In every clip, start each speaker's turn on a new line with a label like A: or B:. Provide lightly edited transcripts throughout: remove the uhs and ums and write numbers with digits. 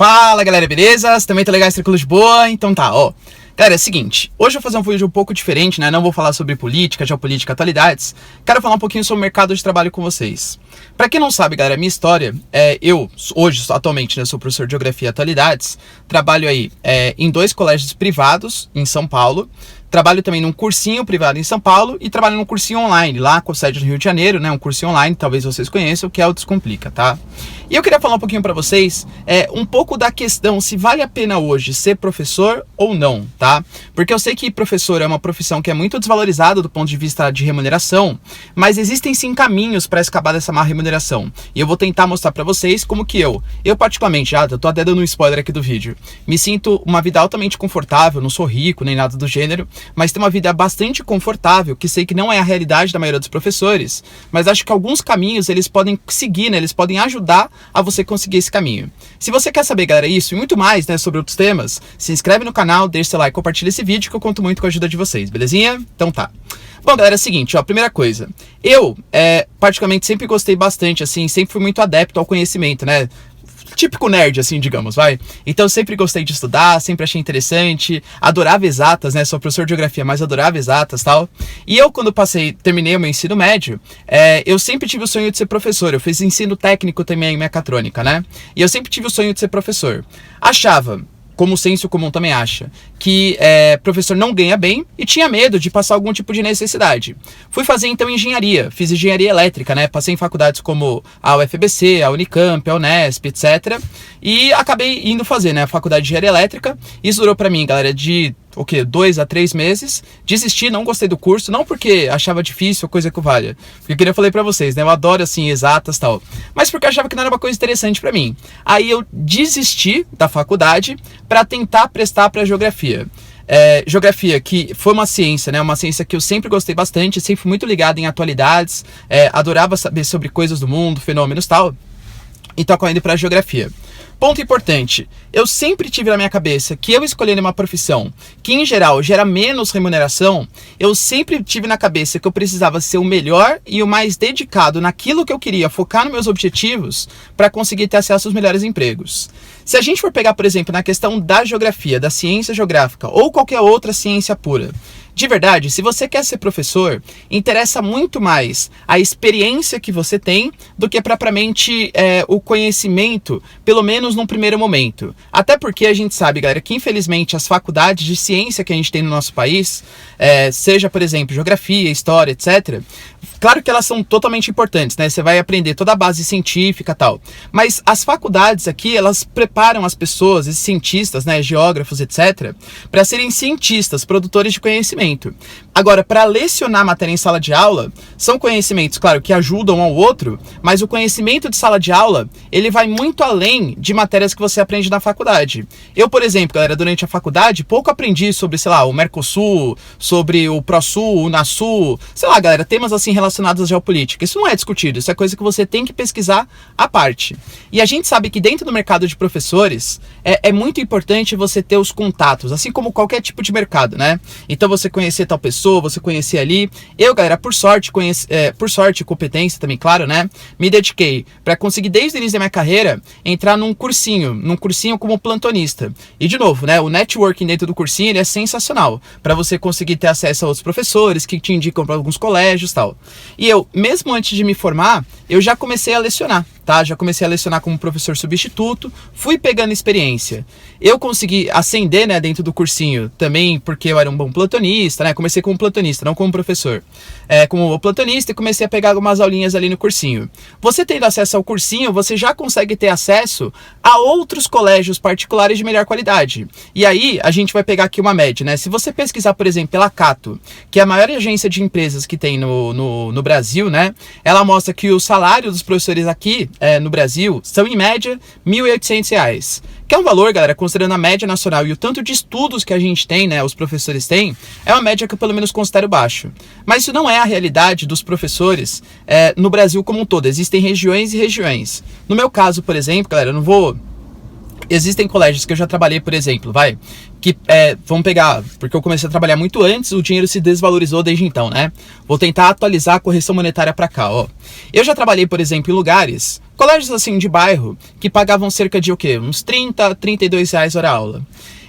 A: Fala galera, beleza? Vocês também tá legais, tranquilo de boa? Então tá, ó. Galera, é o seguinte, hoje eu vou fazer um vídeo um pouco diferente, né? Não vou falar sobre política, geopolítica, atualidades. Quero falar um pouquinho sobre o mercado de trabalho com vocês. Pra quem não sabe, galera, minha história eu hoje, atualmente, né, sou professor de Geografia e Atualidades. Trabalho aí em 2 colégios privados em São Paulo. Trabalho também num cursinho privado em São Paulo e trabalho num cursinho online, lá com sede no Rio de Janeiro, né? Um cursinho online, talvez vocês conheçam, que é o Descomplica, tá? E eu queria falar um pouquinho pra vocês, um pouco da questão se vale a pena hoje ser professor ou não, tá? Porque eu sei que professor é uma profissão que é muito desvalorizada do ponto de vista de remuneração, mas existem sim caminhos para escapar dessa má remuneração. E eu vou tentar mostrar pra vocês como que eu particularmente, eu tô até dando um spoiler aqui do vídeo, me sinto uma vida altamente confortável, não sou rico nem nada do gênero, mas tenho uma vida bastante confortável, que sei que não é a realidade da maioria dos professores, mas acho que alguns caminhos eles podem seguir, né? Eles podem ajudar a você conseguir esse caminho. Se você quer saber, galera, isso e muito mais, né, sobre outros temas, se inscreve no canal, deixa seu like, compartilha esse vídeo que eu conto muito com a ajuda de vocês, belezinha? Então tá. Bom, galera, é o seguinte, ó, primeira coisa, eu particularmente sempre gostei bastante, assim, sempre fui muito adepto ao conhecimento, né? Típico nerd, assim, digamos, vai. Então eu sempre gostei de estudar, sempre achei interessante, adorava exatas, né? Sou professor de geografia, mas adorava exatas e tal. E eu, quando terminei o meu ensino médio, eu sempre tive o sonho de ser professor. Eu fiz ensino técnico também em mecatrônica, né? E eu sempre tive o sonho de ser professor. Achava, como o senso comum também acha, que professor não ganha bem e tinha medo de passar algum tipo de necessidade. Fui fazer então engenharia, fiz engenharia elétrica, né? Passei em faculdades como a UFBC, a Unicamp, a Unesp, etc. E acabei indo fazer, né, a faculdade de engenharia elétrica. Isso durou pra mim, galera, de 2 a 3 meses, desisti, não gostei do curso, não porque achava difícil ou coisa que valha, porque eu falei pra vocês, né, eu adoro assim, exatas e tal, mas porque eu achava que não era uma coisa interessante pra mim. Aí eu desisti da faculdade pra tentar prestar pra geografia. Geografia, que foi uma ciência, né? Uma ciência que eu sempre gostei bastante, sempre fui muito ligado em atualidades, adorava saber sobre coisas do mundo, fenômenos e tal, então acabei indo pra geografia. Ponto importante, eu sempre tive na minha cabeça que eu escolhendo uma profissão que em geral gera menos remuneração, eu sempre tive na cabeça que eu precisava ser o melhor e o mais dedicado naquilo que eu queria, focar nos meus objetivos para conseguir ter acesso aos melhores empregos. Se a gente for pegar, por exemplo, na questão da geografia, da ciência geográfica ou qualquer outra ciência pura, de verdade, se você quer ser professor, interessa muito mais a experiência que você tem do que propriamente o conhecimento, pelo menos num primeiro momento. Até porque a gente sabe, galera, que infelizmente as faculdades de ciência que a gente tem no nosso país, seja, por exemplo, geografia, história, etc., claro que elas são totalmente importantes, né? Você vai aprender toda a base científica e tal. Mas as faculdades aqui, elas preparam as pessoas, esses cientistas, né, geógrafos, etc., para serem cientistas, produtores de conhecimento. Agora, para lecionar matéria em sala de aula, são conhecimentos, claro, que ajudam um ao outro, mas o conhecimento de sala de aula, ele vai muito além de matérias que você aprende na faculdade. Eu, por exemplo, galera, durante a faculdade, pouco aprendi sobre, sei lá, o Mercosul, sobre o ProSul, o UNASul, sei lá, galera, temas assim relacionados à geopolítica. Isso não é discutido, isso é coisa que você tem que pesquisar à parte. E a gente sabe que dentro do mercado de professores, é muito importante você ter os contatos, assim como qualquer tipo de mercado, né? Então você conhecer tal pessoa, você conhecer ali. Eu, galera, por sorte e competência também, claro, né? Me dediquei para conseguir, desde o início da minha carreira, entrar num cursinho como plantonista. E, de novo, né? O networking dentro do cursinho, ele é sensacional, para você conseguir ter acesso a outros professores que te indicam para alguns colégios e tal. E eu, mesmo antes de me formar, eu já comecei a lecionar, tá? Já comecei a lecionar como professor substituto, fui pegando experiência. Eu consegui ascender, né, dentro do cursinho também porque eu era um bom plantonista, né? Comecei como plantonista, não como professor. Como plantonista e comecei a pegar algumas aulinhas ali no cursinho. Você tendo acesso ao cursinho, você já consegue ter acesso a outros colégios particulares de melhor qualidade. E aí, a gente vai pegar aqui uma média, né? Se você pesquisar, por exemplo, pela Cato, que é a maior agência de empresas que tem no Brasil, né? Ela mostra que o salário dos professores aqui no Brasil são, em média, R$ 1.800. Que é um valor, galera, considerando a média nacional e o tanto de estudos que a gente tem, né, os professores têm, é uma média que eu pelo menos considero baixo. Mas isso não é a realidade dos professores no Brasil como um todo. Existem regiões e regiões. No meu caso, por exemplo, galera, eu não vou Existem colégios que eu já trabalhei, por exemplo, que vamos pegar, porque eu comecei a trabalhar muito antes, o dinheiro se desvalorizou desde então, né? Vou tentar atualizar a correção monetária para cá, ó. Eu já trabalhei, por exemplo, em lugares, colégios assim de bairro, que pagavam cerca de o quê? Uns 30, 32 reais hora aula.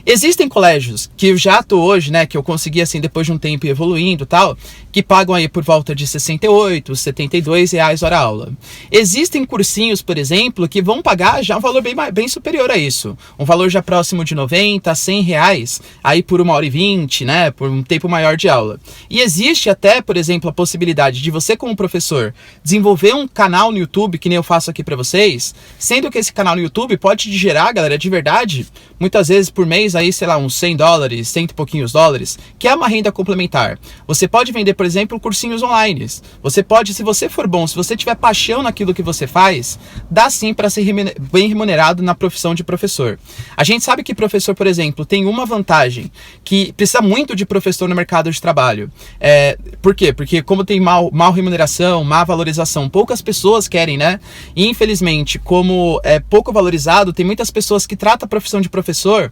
A: Existem colégios que eu já tô hoje, né, que eu consegui assim depois de um tempo evoluindo e tal, que pagam aí por volta de 68, 72 reais hora aula. Existem cursinhos, por exemplo, que vão pagar já um valor bem superior a isso. Um valor já próximo de 90, 100 reais, aí por 1h20, né, por um tempo maior de aula. E existe até, por exemplo, a possibilidade de você como professor desenvolver um canal no YouTube, que nem eu faço aqui para vocês, sendo que esse canal no YouTube pode te gerar, galera, de verdade, muitas vezes por mês, aí, sei lá, uns $100, cento e pouquinhos dólares, que é uma renda complementar. Você pode vender, por exemplo, cursinhos online. Você pode, se você for bom, se você tiver paixão naquilo que você faz, dá sim para ser bem remunerado na profissão de professor. A gente sabe que professor, por exemplo, tem uma vantagem, que precisa muito de professor no mercado de trabalho. Por quê? Porque como tem mal remuneração, má valorização, poucas pessoas querem, né? E infelizmente, como é pouco valorizado, tem muitas pessoas que tratam a profissão de professor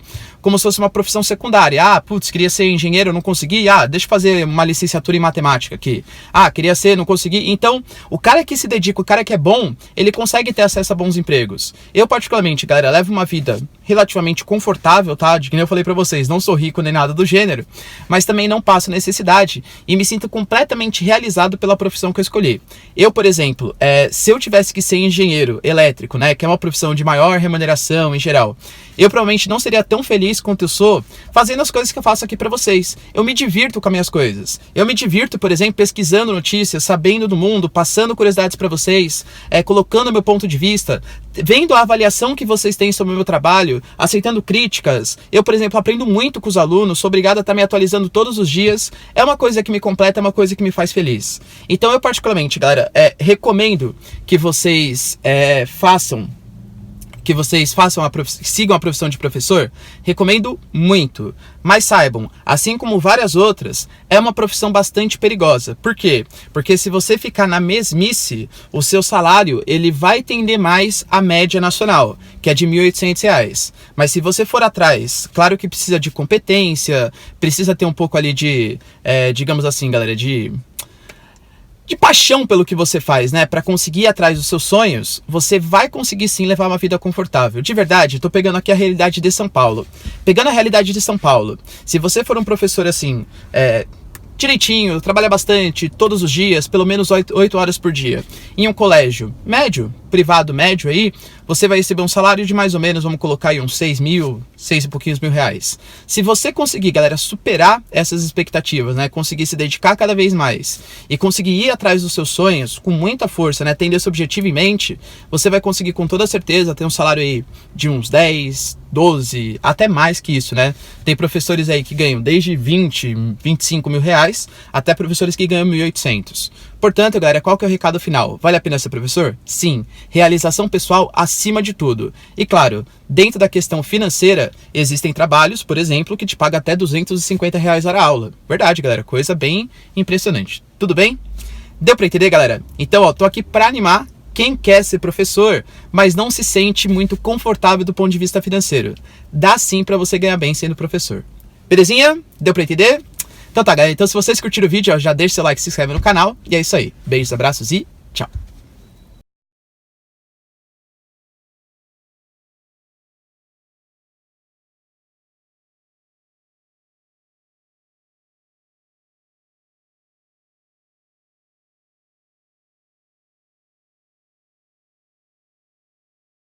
A: como se fosse uma profissão secundária. Ah, putz, queria ser engenheiro, não consegui. Ah, deixa eu fazer uma licenciatura em matemática aqui. Ah, queria ser, não consegui. Então, o cara que se dedica, o cara que é bom, ele consegue ter acesso a bons empregos. Eu, particularmente, galera, levo uma vida relativamente confortável, tá? De que nem eu falei pra vocês, não sou rico nem nada do gênero, mas também não passo necessidade e me sinto completamente realizado pela profissão que eu escolhi. Eu, por exemplo, se eu tivesse que ser engenheiro elétrico, né, que é uma profissão de maior remuneração em geral, eu provavelmente não seria tão feliz quanto eu sou fazendo as coisas que eu faço aqui pra vocês. Eu me divirto com as minhas coisas. Eu me divirto, por exemplo, pesquisando notícias, sabendo do mundo, passando curiosidades pra vocês, colocando meu ponto de vista, vendo a avaliação que vocês têm sobre o meu trabalho, aceitando críticas. Eu, por exemplo, aprendo muito com os alunos, sou obrigado a estar me atualizando todos os dias. É uma coisa que me completa, é uma coisa que me faz feliz. Então eu, particularmente, galera, recomendo que vocês sigam a profissão de professor, recomendo muito. Mas saibam, assim como várias outras, é uma profissão bastante perigosa. Por quê? Porque se você ficar na mesmice, o seu salário ele vai tender mais à média nacional, que é de R$ 1.800. Mas se você for atrás, claro que precisa de competência, precisa ter um pouco ali de, digamos assim, galera, de paixão pelo que você faz, né? Para conseguir ir atrás dos seus sonhos, você vai conseguir sim levar uma vida confortável. De verdade, tô pegando aqui a realidade de São Paulo. Pegando a realidade de São Paulo, se você for um professor assim, direitinho, trabalha bastante, todos os dias, pelo menos 8 horas por dia, em um colégio médio, privado médio aí, você vai receber um salário de mais ou menos, vamos colocar aí uns 6 e pouquinhos mil reais. Se você conseguir, galera, superar essas expectativas, né, conseguir se dedicar cada vez mais e conseguir ir atrás dos seus sonhos com muita força, né, tendo esse objetivo em mente, você vai conseguir com toda certeza ter um salário aí de uns 10, 12, até mais que isso, né? Tem professores aí que ganham desde 20, 25 mil reais, até professores que ganham 1.800. Portanto, galera, qual que é o recado final? Vale a pena ser professor? Sim. Realização pessoal acima de tudo. E claro, dentro da questão financeira, existem trabalhos, por exemplo, que te pagam até 250 reais hora aula. Verdade, galera, coisa bem impressionante. Tudo bem? Deu pra entender, galera? Então, ó, tô aqui pra animar quem quer ser professor, mas não se sente muito confortável do ponto de vista financeiro. Dá sim pra você ganhar bem sendo professor. Belezinha? Deu pra entender? Então tá, galera. Então se vocês curtiram o vídeo, ó, já deixa seu like, se inscreve no canal. E é isso aí. Beijos, abraços e tchau.